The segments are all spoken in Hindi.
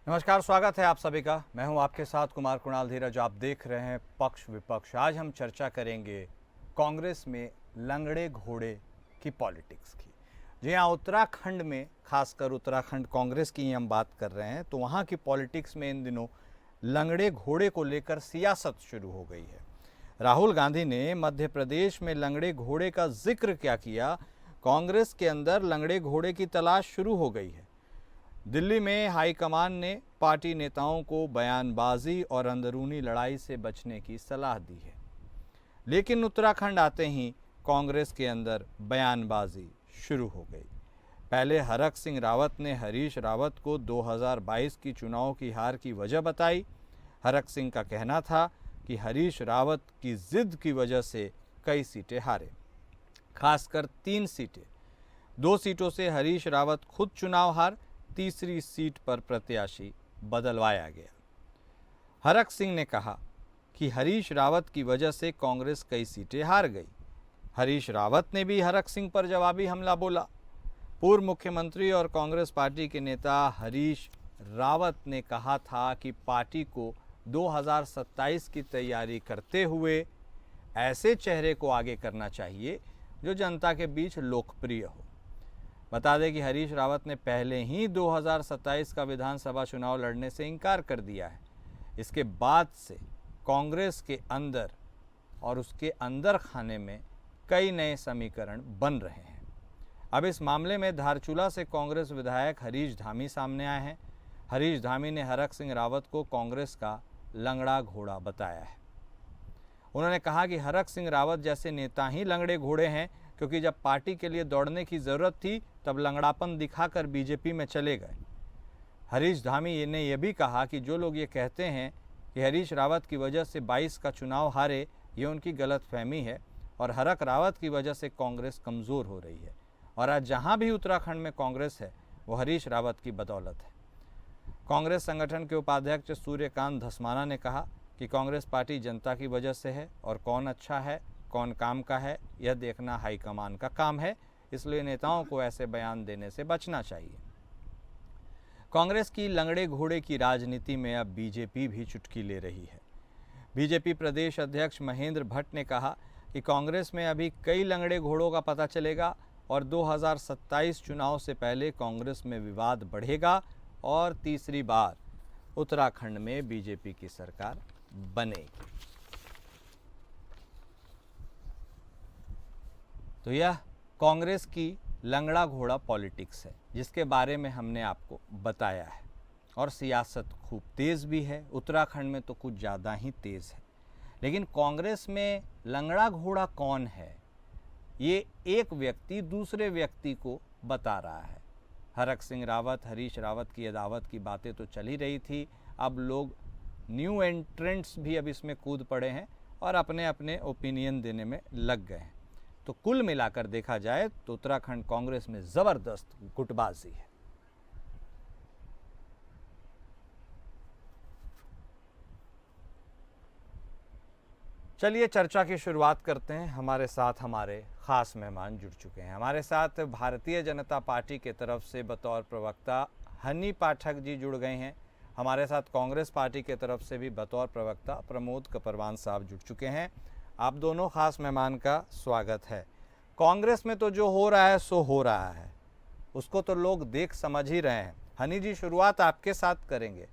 नमस्कार, स्वागत है आप सभी का। मैं हूं आपके साथ कुमार कुणाल धीरज। आप देख रहे हैं पक्ष विपक्ष। आज हम चर्चा करेंगे कांग्रेस में लंगड़े घोड़े की पॉलिटिक्स की। जी हाँ, उत्तराखंड में, खासकर उत्तराखंड कांग्रेस की हम बात कर रहे हैं, तो वहाँ की पॉलिटिक्स में इन दिनों लंगड़े घोड़े को लेकर सियासत शुरू हो गई है। राहुल गांधी ने मध्य प्रदेश में लंगड़े घोड़े का जिक्र क्या किया, कांग्रेस के अंदर लंगड़े घोड़े की तलाश शुरू हो गई है। दिल्ली में हाईकमान ने पार्टी नेताओं को बयानबाजी और अंदरूनी लड़ाई से बचने की सलाह दी है, लेकिन उत्तराखंड आते ही कांग्रेस के अंदर बयानबाजी शुरू हो गई। पहले हरक सिंह रावत ने हरीश रावत को 2022 की चुनाव की हार की वजह बताई। हरक सिंह का कहना था कि हरीश रावत की जिद की वजह से कई सीटें हारे, खासकर 3 सीटें। 2 सीटों से हरीश रावत खुद चुनाव हार, तीसरी सीट पर प्रत्याशी बदलवाया गया। हरक सिंह ने कहा कि हरीश रावत की वजह से कांग्रेस कई सीटें हार गई। हरीश रावत ने भी हरक सिंह पर जवाबी हमला बोला। पूर्व मुख्यमंत्री और कांग्रेस पार्टी के नेता हरीश रावत ने कहा था कि पार्टी को 2027 की तैयारी करते हुए ऐसे चेहरे को आगे करना चाहिए जो जनता के बीच लोकप्रिय हो। बता दें कि हरीश रावत ने पहले ही 2027 का विधानसभा चुनाव लड़ने से इनकार कर दिया है। इसके बाद से कांग्रेस के अंदर और उसके अंदर खाने में कई नए समीकरण बन रहे हैं। अब इस मामले में धारचूला से कांग्रेस विधायक हरीश धामी सामने आए हैं। हरीश धामी ने हरक सिंह रावत को कांग्रेस का लंगड़ा घोड़ा बताया है। उन्होंने कहा कि हरक सिंह रावत जैसे नेता ही लंगड़े घोड़े हैं, क्योंकि जब पार्टी के लिए दौड़ने की ज़रूरत थी तब लंगड़ापन दिखाकर बीजेपी में चले गए। हरीश धामी ने यह भी कहा कि जो लोग ये कहते हैं कि हरीश रावत की वजह से 22 का चुनाव हारे, ये उनकी गलतफहमी है और हरक रावत की वजह से कांग्रेस कमज़ोर हो रही है। और आज जहां भी उत्तराखंड में कांग्रेस है वो हरीश रावत की बदौलत है। कांग्रेस संगठन के उपाध्यक्ष सूर्यकांत धस्माना ने कहा कि कांग्रेस पार्टी जनता की वजह से है और कौन अच्छा है, कौन काम का है, यह देखना हाईकमान का काम है, इसलिए नेताओं को ऐसे बयान देने से बचना चाहिए। कांग्रेस की लंगड़े घोड़े की राजनीति में अब बीजेपी भी चुटकी ले रही है। बीजेपी प्रदेश अध्यक्ष महेंद्र भट्ट ने कहा कि कांग्रेस में अभी कई लंगड़े घोड़ों का पता चलेगा और 2027 चुनाव से पहले कांग्रेस में विवाद बढ़ेगा और तीसरी बार उत्तराखंड में बीजेपी की सरकार बनेगी। तो यह कांग्रेस की लंगड़ा घोड़ा पॉलिटिक्स है जिसके बारे में हमने आपको बताया है। और सियासत खूब तेज़ भी है, उत्तराखंड में तो कुछ ज़्यादा ही तेज़ है। लेकिन कांग्रेस में लंगड़ा घोड़ा कौन है, ये एक व्यक्ति दूसरे व्यक्ति को बता रहा है। हरक सिंह रावत, हरीश रावत की अदावत की बातें तो चल ही रही थी। अब लोग न्यू एंट्रेंट्स भी अब इसमें कूद पड़े हैं और अपने अपने ओपिनियन देने में लग गए हैं। तो कुल मिलाकर देखा जाए तो उत्तराखंड कांग्रेस में जबरदस्त गुटबाजी है। चलिए चर्चा की शुरुआत करते हैं। हमारे साथ हमारे खास मेहमान जुड़ चुके हैं। हमारे साथ भारतीय जनता पार्टी के तरफ से बतौर प्रवक्ता हनी पाठक जी जुड़ गए हैं। हमारे साथ कांग्रेस पार्टी के तरफ से भी बतौर प्रवक्ता प्रमोद कपरवान साहब जुड़ चुके हैं। आप दोनों खास मेहमान का स्वागत है। कांग्रेस में तो जो हो रहा है सो हो रहा है, उसको तो लोग देख समझ ही रहे हैं। हनी जी, शुरुआत आपके साथ करेंगे।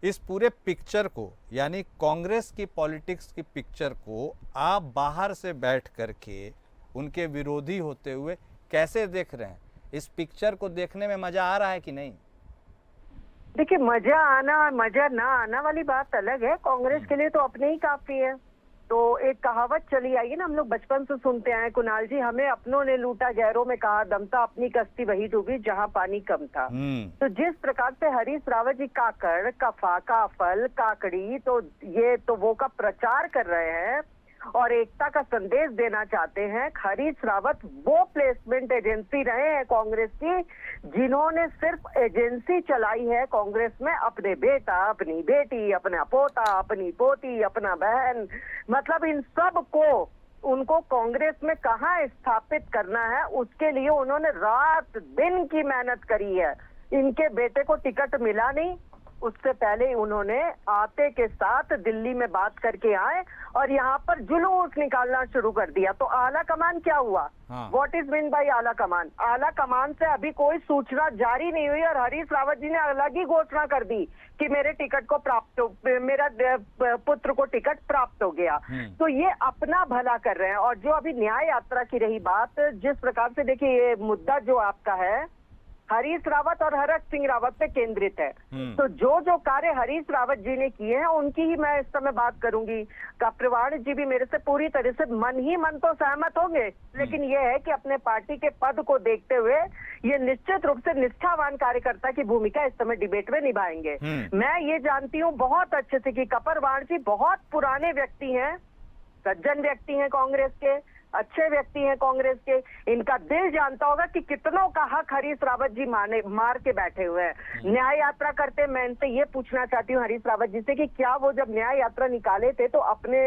इस पूरे पिक्चर को, यानी कांग्रेस की पॉलिटिक्स की पिक्चर को आप बाहर से बैठ करके उनके विरोधी होते हुए कैसे देख रहे हैं? इस पिक्चर को देखने में मजा आ रहा है कि नहीं? देखिए, मजा आना मजा ना आना वाली बात अलग है। कांग्रेस के लिए तो अपने ही काफी है। तो एक कहावत चली आई है ना, हम लोग बचपन से सुनते आए, कुणाल जी, हमें अपनों ने लूटा गैरों में कहा दम था, अपनी कश्ती वही डूबी जहां पानी कम था। तो जिस प्रकार से हरीश रावत जी काकड़, कफा, काफल, काकड़ी, तो ये तो वो का प्रचार कर रहे हैं और एकता का संदेश देना चाहते हैं। हरीश रावत वो प्लेसमेंट एजेंसी रहे हैं कांग्रेस की, जिन्होंने सिर्फ एजेंसी चलाई है कांग्रेस में। अपने बेटा, अपनी बेटी, अपना पोता, अपनी पोती, अपना बहन, मतलब इन सब को उनको कांग्रेस में कहाँ स्थापित करना है, उसके लिए उन्होंने रात दिन की मेहनत करी है। इनके बेटे को टिकट मिला नहीं, उससे पहले ही उन्होंने आते के साथ दिल्ली में बात करके आए और यहाँ पर जुलूस निकालना शुरू कर दिया। तो आला कमान क्या हुआ? हाँ। व्हाट इज मीन बाय आला कमान? आला कमान से अभी कोई सूचना जारी नहीं हुई और हरीश रावत जी ने अलग ही घोषणा कर दी कि मेरे टिकट को मेरा पुत्र को टिकट प्राप्त हो गया। तो ये अपना भला कर रहे हैं। और जो अभी न्याय यात्रा की रही बात, जिस प्रकार से देखिए ये मुद्दा जो आपका है हरीश रावत और हरक सिंह रावत पे केंद्रित है। तो जो जो कार्य हरीश रावत जी ने किए हैं उनकी ही मैं इस समय बात करूंगी। कप्रवाण जी भी मेरे से पूरी तरह से मन ही मन तो सहमत होंगे, लेकिन यह है कि अपने पार्टी के पद को देखते हुए ये निश्चित रूप से निष्ठावान कार्यकर्ता की भूमिका इस समय डिबेट में निभाएंगे। मैं ये जानती हूँ बहुत अच्छे से कि कपरवाण जी बहुत पुराने व्यक्ति हैं, सज्जन व्यक्ति हैं, कांग्रेस के अच्छे व्यक्ति हैं कांग्रेस के। इनका दिल जानता होगा कि कितनों का हक हरीश रावत जी मार के बैठे हुए हैं। न्याय यात्रा करते मैं इनसे ये पूछना चाहती हूँ हरीश रावत जी से कि क्या वो जब न्याय यात्रा निकाले थे तो अपने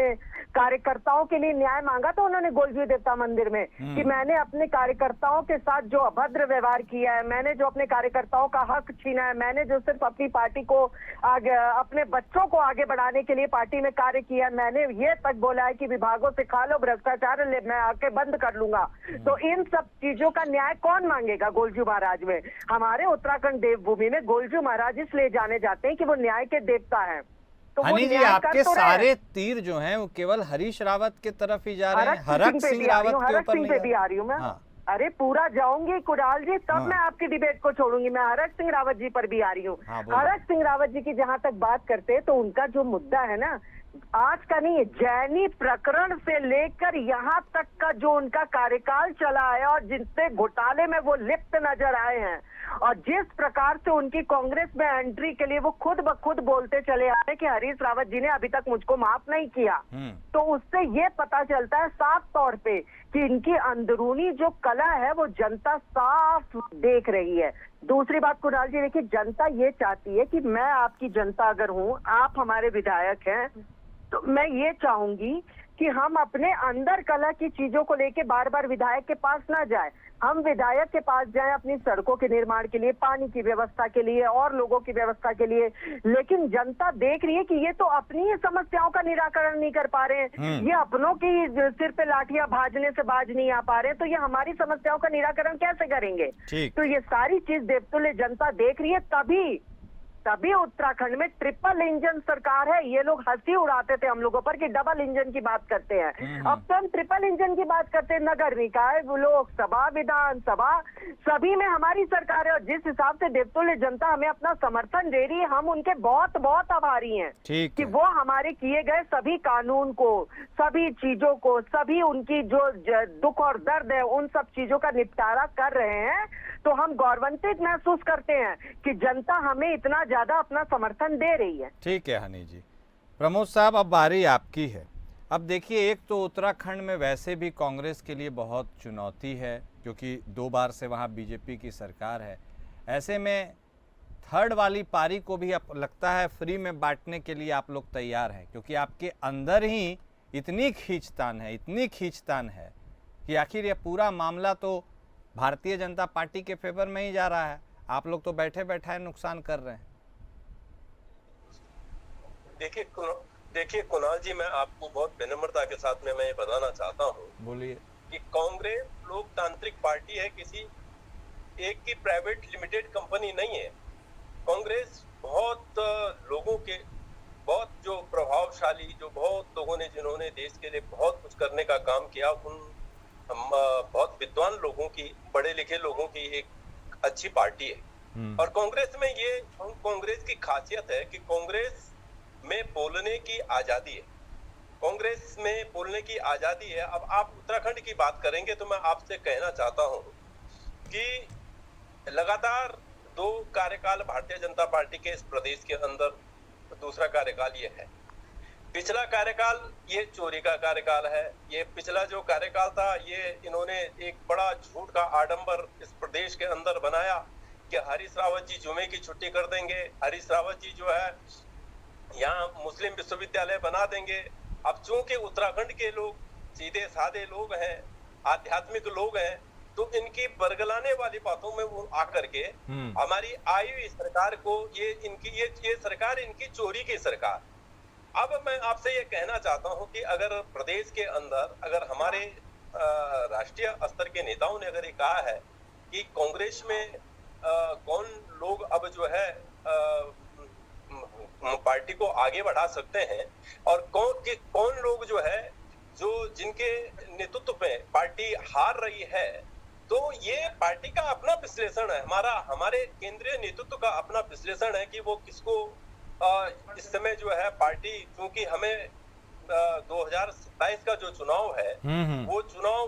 कार्यकर्ताओं के लिए न्याय मांगा था उन्होंने गोलजी देवता मंदिर में कि मैंने अपने कार्यकर्ताओं के साथ जो अभद्र व्यवहार किया है, मैंने जो अपने कार्यकर्ताओं का हक छीना है, मैंने जो सिर्फ अपनी पार्टी को आगे, अपने बच्चों को आगे बढ़ाने के लिए पार्टी में कार्य किया, मैंने ये तक बोला है कि विभागों से खा लो भ्रष्टाचार, मैं आके बंद कर लूंगा। तो इन सब चीजों का न्याय कौन मांगेगा? गोलजू महाराज में, हमारे उत्तराखंड देवभूमि में गोलजू महाराज इसलिए जाने जाते हैं कि वो न्याय के देवता हैं। तो हनी जी, आपके सारे तीर जो हैं वो केवल हरीश रावत की तरफ ही जा रहे हैं, हरक सिंह रावत के ऊपर नहीं भी आ रही हूँ मैं। अरे पूरा जाऊंगी कुणाल जी, तब मैं आपकी डिबेट को छोड़ूंगी। मैं हरक सिंह रावत जी पर भी आ रही हूँ। हरक सिंह रावत जी की जहां तक बात करते हैं तो उनका जो मुद्दा है ना, आज का नहीं, जैनी प्रकरण से लेकर यहाँ तक का जो उनका कार्यकाल चला है और जिनसे घोटाले में वो लिप्त नजर आए हैं और जिस प्रकार से उनकी कांग्रेस में एंट्री के लिए वो खुद ब खुद बोलते चले आ रहे कि हरीश रावत जी ने अभी तक मुझको माफ नहीं किया, तो उससे ये पता चलता है साफ तौर पे कि इनकी अंदरूनी जो कला है वो जनता साफ देख रही है। दूसरी बात कुणाल जी, देखिए जनता ये चाहती है कि मैं आपकी जनता अगर हूँ, आप हमारे विधायक हैं, तो मैं ये चाहूंगी कि हम अपने अंदर कला की चीजों को लेके बार बार विधायक के पास ना जाए, हम विधायक के पास जाएं अपनी सड़कों के निर्माण के लिए, पानी की व्यवस्था के लिए और लोगों की व्यवस्था के लिए। लेकिन जनता देख रही है कि ये तो अपनी ही समस्याओं का निराकरण नहीं कर पा रहे हैं, ये अपनों की सिर पे लाठियां भाजने से बाज नहीं आ पा रहे हैं, तो ये हमारी समस्याओं का निराकरण कैसे करेंगे? तो ये सारी चीज देवतुल्य जनता देख रही है। तभी उत्तराखंड में ट्रिपल इंजन सरकार है। ये लोग हंसी उड़ाते थे हम लोगों पर कि डबल इंजन की बात करते हैं, अब तो हम ट्रिपल इंजन की बात करते हैं। नगर निकाय, लोकसभा, विधानसभा, सभी में हमारी सरकार है और जिस हिसाब से देवतुल्य जनता हमें अपना समर्थन दे रही है, हम उनके बहुत बहुत आभारी हैं कि वो हमारे किए गए सभी कानून को, सभी चीजों को, सभी उनकी जो दुख और दर्द है उन सब चीजों का निपटारा कर रहे हैं। तो हम गौरवान्वित महसूस करते हैं कि जनता हमें इतना ज्यादा अपना समर्थन दे रही है। ठीक है हनी जी। प्रमोद साहब, अब बारी आपकी है। अब देखिए, एक तो उत्तराखंड में वैसे भी कांग्रेस के लिए बहुत चुनौती है क्योंकि 2 बार से वहाँ बीजेपी की सरकार है। ऐसे में थर्ड वाली पारी को भी अब लगता है फ्री में बांटने के लिए आप लोग तैयार हैं, क्योंकि आपके अंदर ही इतनी खींचतान है कि आखिर ये पूरा मामला तो भारतीय जनता पार्टी के फेवर में ही जा रहा है। आप लोग तो बैठे बैठाए नुकसान कर रहे हैं। देखिए कुणाल जी, मैं आपको बहुत विनम्रता के साथ में मैं ये बताना चाहता हूँ, बोलिए, कि कांग्रेस लोकतांत्रिक पार्टी है, किसी एक की प्राइवेट लिमिटेड कंपनी नहीं है। कांग्रेस बहुत लोगों के, बहुत जो प्रभावशाली, जो बहुत लोगों ने, जिन्होंने देश के लिए बहुत कुछ करने का काम किया, उन बहुत विद्वान लोगों की, पढ़े लिखे लोगों की एक अच्छी पार्टी है। और कांग्रेस में ये कांग्रेस की खासियत है कि कांग्रेस में बोलने की आजादी है, कांग्रेस में बोलने की आजादी है। अब आप उत्तराखंड की बात करेंगे तो मैं आपसे कहना चाहता हूं कि लगातार 2 कार्यकाल भारतीय जनता पार्टी के इस प्रदेश के अंदर दूसरा कार्यकाल ये है। पिछला कार्यकाल ये चोरी का कार्यकाल है। ये पिछला जो कार्यकाल था, ये इन्होंने एक बड़ा झूठ का आडंबर इस प्रदेश के अंदर बनाया कि हरीश रावत जी जुमे की छुट्टी कर देंगे, हरीश रावत जी जो है यहाँ मुस्लिम विश्वविद्यालय बना देंगे। अब चूंकि उत्तराखंड के लोग सीधे साधे लोग हैं, आध्यात्मिक लोग हैं, तो इनकी बरगलाने वाली बातों में वो आकर के हमारी आई हुई सरकार को ये सरकार इनकी चोरी की सरकार। अब मैं आपसे ये कहना चाहता हूं कि अगर प्रदेश के अंदर अगर हमारे राष्ट्रीय स्तर के नेताओं ने अगर ये कहा है कि कांग्रेस में कौन लोग अब जो है पार्टी को आगे बढ़ा सकते हैं और कौन लोग जो है जो जिनके नेतृत्व में पार्टी हार रही है, तो ये पार्टी का अपना विश्लेषण है, हमारे केंद्रीय नेतृत्व का अपना विश्लेषण है कि वो किसको इस समय जो है पार्टी, क्योंकि हमें 2027 का जो चुनाव है वो चुनाव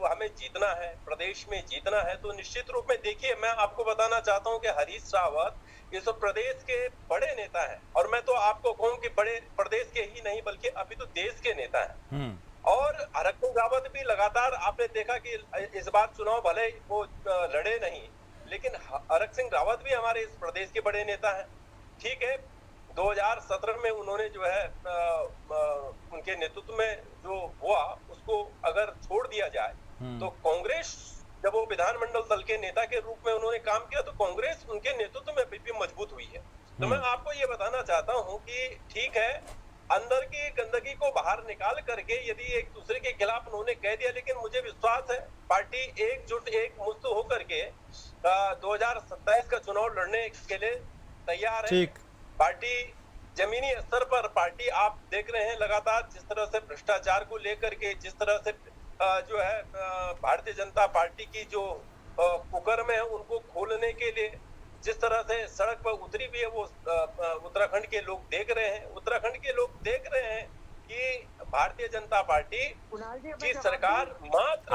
हमें जीतना है, प्रदेश में जीतना है। तो निश्चित रूप में देखिए, मैं आपको बताना चाहता हूं कि हरीश रावत इस प्रदेश के बड़े नेता हैं, और मैं तो आपको कहूं कि बड़े प्रदेश के ही नहीं बल्कि अभी तो देश के नेता हैं। और हरीश सिंह रावत भी लगातार आपने देखा कि इस बार चुनाव भले वो लड़े नहीं, लेकिन हरीश सिंह रावत भी हमारे इस प्रदेश के बड़े नेता हैं। ठीक है, 2017 में उन्होंने जो है उनके नेतृत्व में जो हुआ उसको अगर छोड़ दिया जाए तो कांग्रेस, जब वो विधानमंडल दल के नेता के रूप में उन्होंने काम किया तो कांग्रेस उनके नेतृत्व में भी मजबूत हुई है। तो मैं आपको ये बताना चाहता हूं कि ठीक है, अंदर की गंदगी को बाहर निकाल करके यदि एक दूसरे के खिलाफ उन्होंने कह दिया, लेकिन मुझे विश्वास है पार्टी एकजुट एक मुस्त होकर के 2027 का चुनाव लड़ने के लिए तैयार है। पार्टी जमीनी स्तर पर पार्टी आप देख रहे हैं लगातार जिस तरह से भ्रष्टाचार को लेकर के, जिस तरह से जो है भारतीय जनता पार्टी की जो कुकर्म है उनको खोलने के लिए जिस तरह से सड़क पर उतरी हुई है, वो उत्तराखंड के लोग देख रहे हैं। उत्तराखंड के लोग देख रहे हैं कि भारतीय जनता पार्टी की सरकार मात्र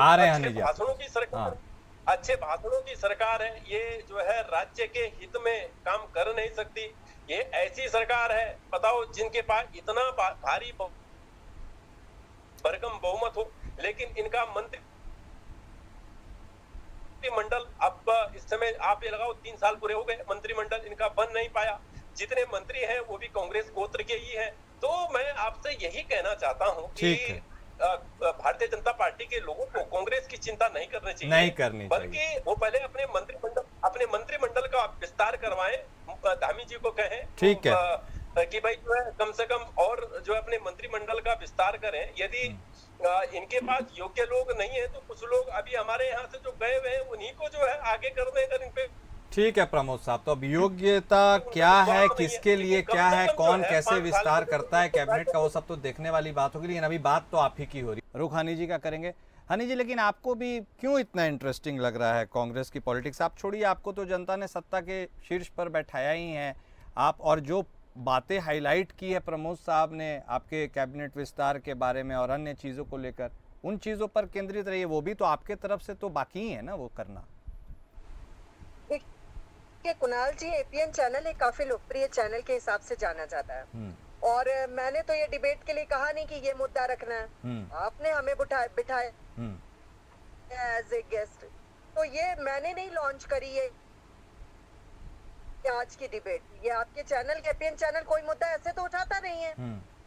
अच्छे भाषणों की सरकार है, ये जो है राज्य के हित में काम कर नहीं सकती। ये ऐसी सरकार है, बताओ, जिनके पास इतना भारी भरकम बहुमत हो, लेकिन इनका मंत्रिमंडल अब इस समय आप ये लगाओ 3 साल पूरे हो गए, मंत्रिमंडल इनका बन नहीं पाया। जितने मंत्री हैं वो भी कांग्रेस गोत्र के ही हैं। तो मैं आपसे यही कहना चाहता हूं कि भारतीय जनता पार्टी के लोगों को कांग्रेस की चिंता नहीं करनी चाहिए, बल्कि वो पहले अपने मंत्रिमंडल का विस्तार करवाएं। धामी जी को कहें ठीक है कि भाई जो है कम से कम और जो अपने मंत्रिमंडल का विस्तार करें। यदि इनके पास योग्य लोग नहीं है तो कुछ लोग अभी हमारे यहाँ से जो गए हुए हैं उन्हीं को जो है आगे कर दें अगर इन पे। ठीक है प्रमोद साहब, तो अब योग्यता क्या है, किसके लिए क्या है, कौन कैसे विस्तार करता है कैबिनेट का, वो सब तो देखने वाली बात होगी, लेकिन अभी बात तो आप ही की हो रही है। रुख हनी जी का करेंगे। हनी जी, लेकिन आपको भी क्यों इतना इंटरेस्टिंग लग रहा है कांग्रेस की पॉलिटिक्स? आप छोड़िए, आपको तो जनता ने सत्ता के शीर्ष पर बैठाया ही है आप, और जो बातें हाईलाइट की है प्रमोद साहब ने आपके कैबिनेट विस्तार के बारे में और अन्य चीज़ों को लेकर, उन चीज़ों पर केंद्रित रहिए, वो भी तो आपके तरफ से तो बाकी ही है ना वो करना। कुणाल जी, एपीएन चैनल एक काफी लोकप्रिय चैनल के हिसाब से जाना जाता है, और मैंने तो ये डिबेट के लिए कहा नहीं कि ये मुद्दा रखना है, आपने हमें बिठाया एज ए गेस्ट, तो ये मैंने नहीं लॉन्च करी है आज की डिबेट। ये आपके चैनल के एपीएन चैनल कोई मुद्दा ऐसे तो उठाता नहीं है,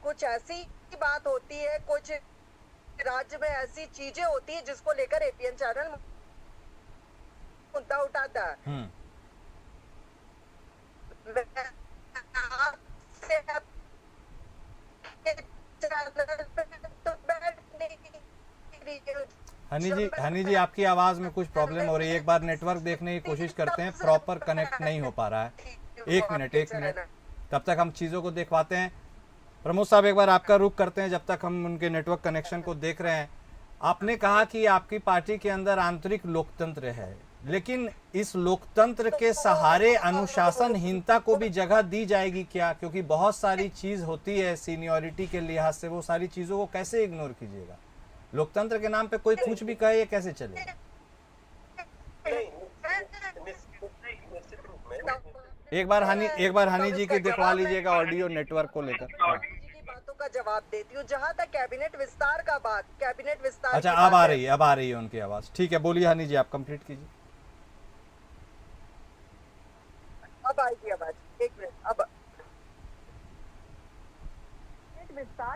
कुछ ऐसी बात होती है, कुछ राज्य में ऐसी चीजें होती है जिसको लेकर एपीएन चैनल मुद्दा उठाता है। हनी जी आपकी आवाज में कुछ प्रॉब्लम हो रही है, एक बार नेटवर्क देखने की कोशिश करते हैं, प्रॉपर कनेक्ट नहीं हो पा रहा है। एक मिनट तब तक हम चीजों को देखवाते हैं। प्रमोद साहब, एक बार आपका रुख करते हैं जब तक हम उनके नेटवर्क कनेक्शन को देख रहे हैं। आपने कहा कि आपकी पार्टी के अंदर आंतरिक लोकतंत्र है, लेकिन इस लोकतंत्र के सहारे अनुशासनहीनता को भी जगह दी जाएगी क्या? क्योंकि बहुत सारी चीज होती है सीनियरिटी के लिहाज से, वो सारी चीजों को कैसे इग्नोर कीजिएगा? लोकतंत्र के नाम पे कोई कुछ भी कहे, ये कैसे चलेगा? एक बार हनी जी की दिखवा लीजिएगा ऑडियो नेटवर्क को लेकर। बातों का जवाब देती हूँ। जहाँ तक कैबिनेट विस्तार का बात, कैबिनेट विस्तार, अच्छा अब आ रही है उनकी आवाज। ठीक है, बोलिए हनी जी, आप कंप्लीट कीजिए। अब आएगी आवाज, एक मिनट। अब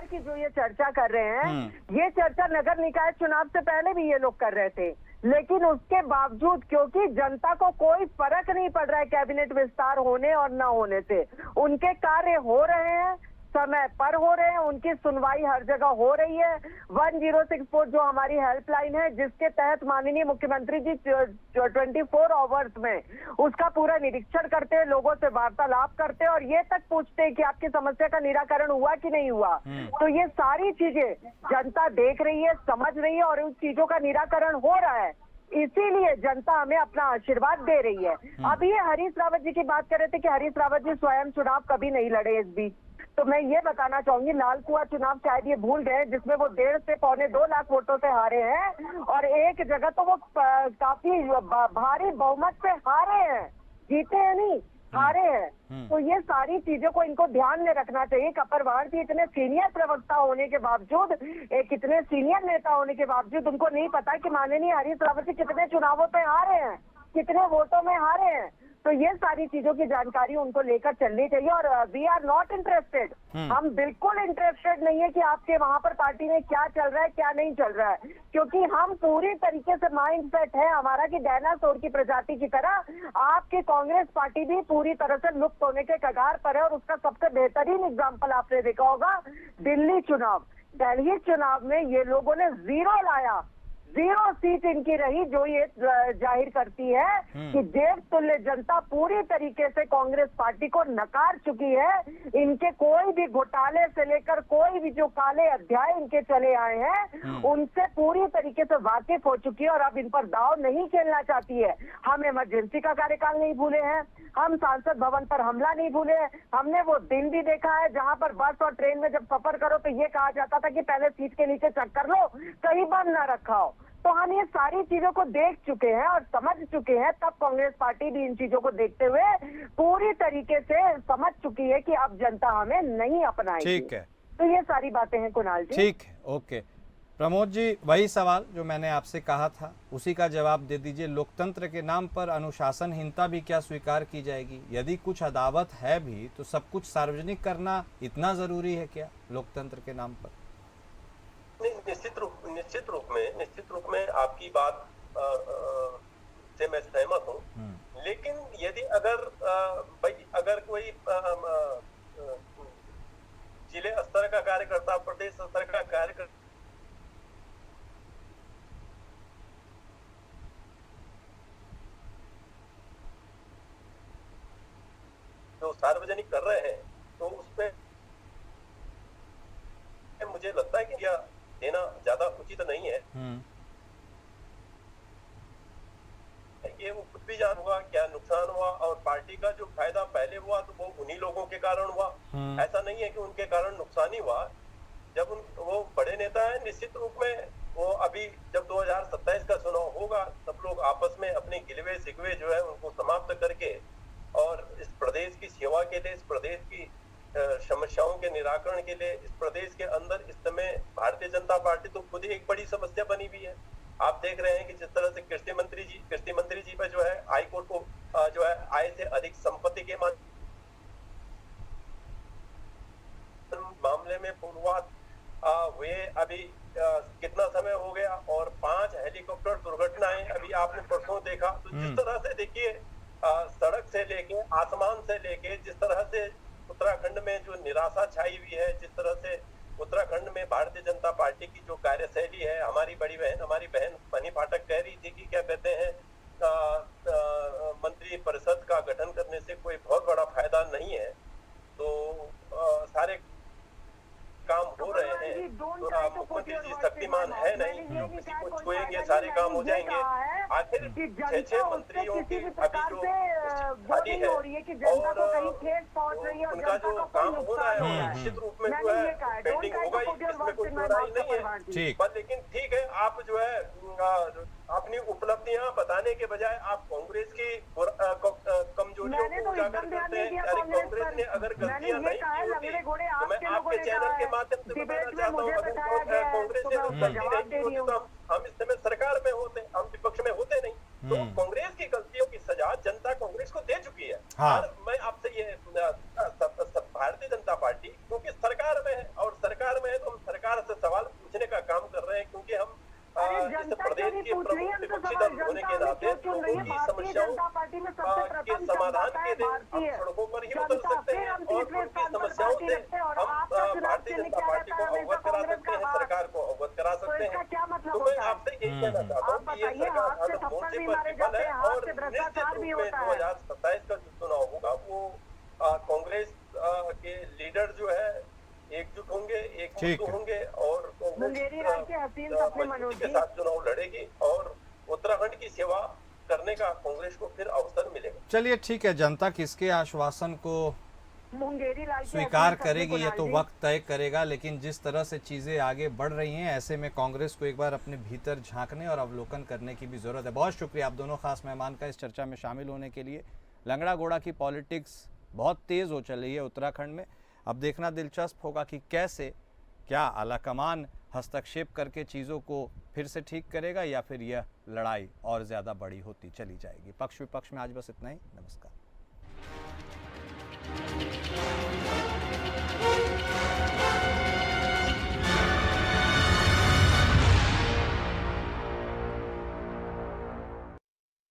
की जो ये चर्चा कर रहे हैं, ये चर्चा नगर निकाय चुनाव से पहले भी ये लोग कर रहे थे लेकिन उसके बावजूद क्योंकि जनता को कोई फर्क नहीं पड़ रहा है कैबिनेट विस्तार होने और ना होने से, उनके कार्य हो रहे हैं, समय पर हो रहे हैं, उनकी सुनवाई हर जगह हो रही है। 1064 जो हमारी हेल्पलाइन है, जिसके तहत माननीय मुख्यमंत्री जी 24 आवर्स में उसका पूरा निरीक्षण करते हैं, लोगों से वार्तालाप करते हैं और ये तक पूछते हैं कि आपकी समस्या का निराकरण हुआ कि नहीं हुआ। तो ये सारी चीजें जनता देख रही है, समझ रही है और उन चीजों का निराकरण हो रहा है। इसीलिए जनता हमें अपना आशीर्वाद दे रही है। अब ये हरीश रावत जी की बात कर रहे थे कि हरीश रावत जी स्वयं चुनाव कभी नहीं लड़े इस बीच, तो मैं ये बताना चाहूंगी लाल कुआं चुनाव शायद ये भूल गए, जिसमें वो 1.5 से 2.25 लाख वोटों से हारे हैं और एक जगह तो वो काफी भारी बहुमत से हारे हैं, जीते हैं नहीं, हारे हैं। तो ये सारी चीजों को इनको ध्यान में रखना चाहिए। कपर भारती इतने सीनियर प्रवक्ता होने के बावजूद, एक इतने सीनियर नेता होने के बावजूद उनको नहीं पता कि माननीय हरीश रावत जी कितने चुनावों पे हारे हैं, कितने वोटों में हारे हैं। तो ये सारी चीजों की जानकारी उनको लेकर चलनी चाहिए और वी आर नॉट इंटरेस्टेड, हम बिल्कुल इंटरेस्टेड नहीं है कि आपके वहां पर पार्टी में क्या चल रहा है क्या नहीं चल रहा है, क्योंकि हम पूरी तरीके से माइंड सेट है हमारा कि डायनासोर की प्रजाति की तरह आपकी कांग्रेस पार्टी भी पूरी तरह से लुप्त होने के कगार पर है। और उसका सबसे बेहतरीन एग्जाम्पल आपने देखा होगा दिल्ली चुनाव। दिल्ली चुनाव में ये लोगों ने 0 लाया, 0 सीट इनकी रही, जो ये जाहिर करती है कि देवतुल्य जनता पूरी तरीके से कांग्रेस पार्टी को नकार चुकी है। इनके कोई भी घोटाले से लेकर कोई भी जो काले अध्याय इनके चले आए हैं उनसे पूरी तरीके से वाकिफ हो चुकी है और अब इन पर दाव नहीं खेलना चाहती है। हम इमरजेंसी का कार्यकाल नहीं भूले हैं, हम सांसद भवन पर हमला नहीं भूले हैं, हमने वो दिन भी देखा है जहां पर बस और ट्रेन में जब सफर करो तो ये कहा जाता था कि पहले सीट के नीचे चेक कर लो कहीं बंद ना रखा हो। तो हम ये सारी चीजों को देख चुके हैं और समझ चुके हैं, तब कांग्रेस पार्टी भी इन चीजों को देखते हुए पूरी तरीके से समझ चुकी है कि अब जनता हमें नहीं अपनाएगी। ठीक है, तो ये सारी बातें हैं कुणाल जी। ठीक है, ओके। प्रमोद जी, वही सवाल जो मैंने आपसे कहा था उसी का जवाब दे दीजिए। लोकतंत्र के नाम पर अनुशासनहीनता भी क्या स्वीकार की जाएगी? यदि कुछ अदावत है भी तो सब कुछ सार्वजनिक करना इतना जरूरी है क्या लोकतंत्र के नाम पर? निश्चित रूप में आपकी बात से मैं सहमत हूँ। लेकिन यदि अगर कोई जिले स्तर का कार्यकर्ता, प्रदेश स्तर का कार्यकर्ता जो सार्वजनिक कर रहे हैं तो उसपे मुझे लगता है कि यह देना ज्यादा उचित नहीं है। ये वो खुद भी जान हुआ क्या नुकसान हुआ और पार्टी का जो फायदा पहले हुआ तो वो उन्हीं लोगों के कारण हुआ। ऐसा नहीं है कि उनके कारण नुकसान ही हुआ। जब वो बड़े नेता है, निश्चित रूप में वो अभी जब 2027 का चुनाव होगा सब लोग आपस में अपने गिलवे शिकवे जो है उनको समाप्त करके और इस प्रदेश की सेवा के लिए, इस प्रदेश की समस्याओं के निराकरण के लिए, इस प्रदेश के अंदर इस समय भारतीय जनता पार्टी तो खुद ही एक बड़ी समस्या बनी हुई है। आप देख रहे हैं कि जिस तरह से कृषि मंत्री जी पर जो है हाईकोर्ट को जो है आय से अधिक संपत्ति के मामले में पूर्वाध हुए अभी कितना समय हो गया और 5 हेलीकॉप्टर दुर्घटनाएं अभी आपने परसों देखा। तो जिस तरह से देखिए सड़क से लेके आसमान से लेके जिस तरह से उत्तराखंड में जो निराशा छाई हुई है, जिस तरह से उत्तराखंड में भारतीय जनता पार्टी की जो कार्यशैली है, हमारी बहन मनी पाठक कह रही थी कि क्या कहते हैं मंत्री परिषद का गठन करने से कोई बहुत बड़ा फायदा नहीं है। तो सारे काम हो रहे हैं तो मुख्यमंत्री जी शक्तिमान है नहीं, जो किसी को छुएंगे सारे काम हो जाएंगे। आखिर 6 मंत्रियों की अभी जो खाली है और उनका जो काम होना है वो निश्चित रूप में जो है पेंडिंग होगा ही, इसमें कोई बुराई नहीं है। पर लेकिन ठीक है, आप जो है अपनी उपलब्धियां बताने के बजाय आप कांग्रेस की कमजोरियों को उजागर करते हैं। अरे कांग्रेस ने अगर गलतियां नहीं की होती तो मैं आपके चैनल के माध्यम से बताना चाहता हूँ, अगर कांग्रेस ने गलती नहीं की होती तो हम इस समय सरकार में होते, हम विपक्ष में होते नहीं। तो कांग्रेस की गलतियों की सजा जनता कांग्रेस को दे चुकी है। और मैं आपसे ये भारतीय जनता पार्टी क्योंकि सरकार में है और सरकार में है तो हम सरकार से सवाल पूछने का काम कर रहे हैं, क्योंकि हम इस प्रदेश के प्रमुख विपक्षी कहना चाहता हूँ आप कि ये बताइए, सरकार हाथ से हर थप्पड़ मोर्चे भी पर मारे विफल जाते है हैं, हाथ और से निश्चित भ्रष्टाचार रूप भी में होता है। 2027 का जो चुनाव होगा वो कांग्रेस के लीडर जो है एकजुट होंगे, एक ठीक मुद्दू है। होंगे और मुंगेरी कांग्रेस राय के हसीन सपने मजबूती मनोज के जी। साथ चुनाव लड़ेगी और उत्तराखंड की सेवा करने का कांग्रेस को फिर अवसर मिलेगा। चलिए ठीक है, जनता किसके आश्वासन को मुंगेरी लाल के स्वीकार हसीन सपने करेगी ये कुणाल तो जी। वक्त तय करेगा, लेकिन जिस तरह से चीज़ें आगे बढ़ रही हैं ऐसे में कांग्रेस को एक बार अपने भीतर झांकने और अवलोकन करने की भी ज़रूरत है। बहुत शुक्रिया आप दोनों खास मेहमान का इस चर्चा में शामिल होने के लिए। लंगड़ा घोड़ा की पॉलिटिक्स बहुत तेज़ हो चली है उत्तराखंड में। अब देखना दिलचस्प होगा कि कैसे क्या आलाकमान हस्तक्षेप करके चीज़ों को फिर से ठीक करेगा या फिर यह लड़ाई और ज़्यादा बड़ी होती चली जाएगी। पक्ष विपक्ष में आज बस इतना ही। नमस्कार।